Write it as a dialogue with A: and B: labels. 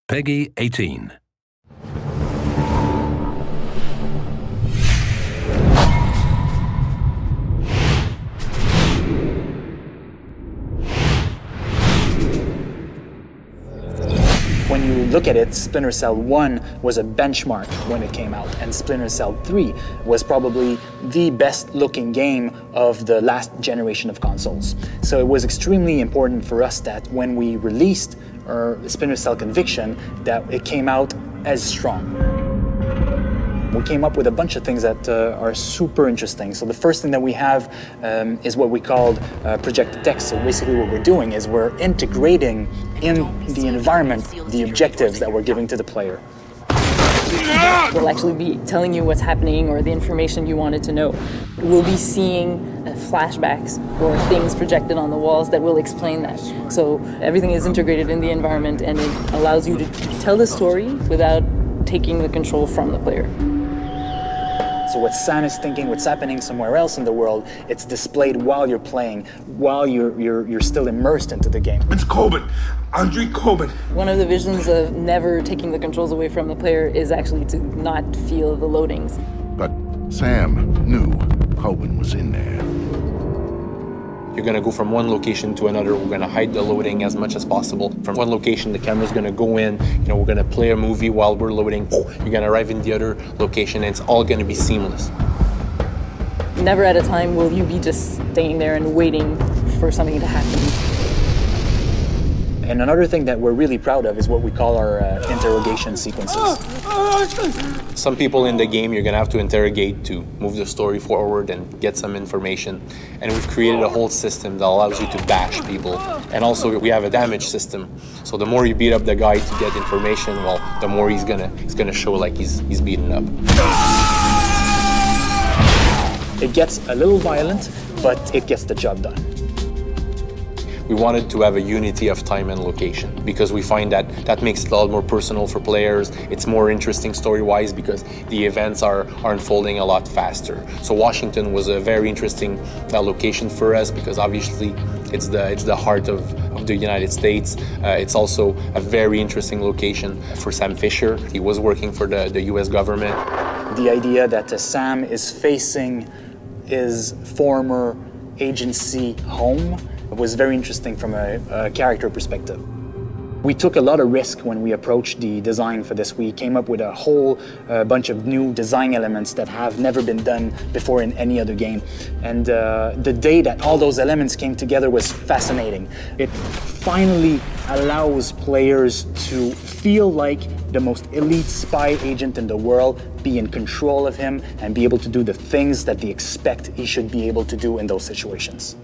A: Peggy 18.
B: When you look at it, Splinter Cell 1 was a benchmark when it came out, and Splinter Cell 3 was probably the best looking game of the last generation of consoles. So it was extremely important for us that when we released our Splinter Cell Conviction, that it came out as strong. We came up with a bunch of things that are super interesting. So the first thing that we have is what we called projected text. So basically what we're doing is we're integrating in the environment the objectives that we're giving to the player.
C: We'll actually be telling you what's happening or the information you wanted to know. We'll be seeing flashbacks or things projected on the walls that will explain that. So everything is integrated in the environment and it allows you to tell the story without taking the control from the player.
B: So what Sam is thinking, what's happening somewhere else in the world, it's displayed while you're playing, while you're still immersed into the game.
D: It's Coben, Andre Coben.
C: One of the visions of never taking the controls away from the player is actually to not feel the loadings.
E: But Sam knew Coben was in there.
F: You're going to go from one location to another. We're going to hide the loading as much as possible. From one location, the camera's going to go in. We're going to play a movie while we're loading. You're going to arrive in the other location, and it's all going to be seamless.
C: Never at a time will you be just staying there and waiting for something to happen.
B: And another thing that we're really proud of is what we call our interrogation sequences.
F: Some people in the game you're going to have to interrogate to move the story forward and get some information. And we've created a whole system that allows you to bash people. And also we have a damage system. So the more you beat up the guy to get information, well, the more he's gonna show like he's beaten up.
B: It gets a little violent, but it gets the job done.
F: We wanted to have a unity of time and location because we find that makes it a lot more personal for players. It's more interesting story-wise because the events are unfolding a lot faster. So Washington was a very interesting location for us because obviously it's the heart of the United States. It's also a very interesting location for Sam Fisher. He was working for the US government.
B: The idea that Sam is facing his former agency home was very interesting from a character perspective. We took a lot of risk when we approached the design for this. We came up with a whole bunch of new design elements that have never been done before in any other game. And the day that all those elements came together was fascinating. It finally allows players to feel like the most elite spy agent in the world, be in control of him, and be able to do the things that they expect he should be able to do in those situations.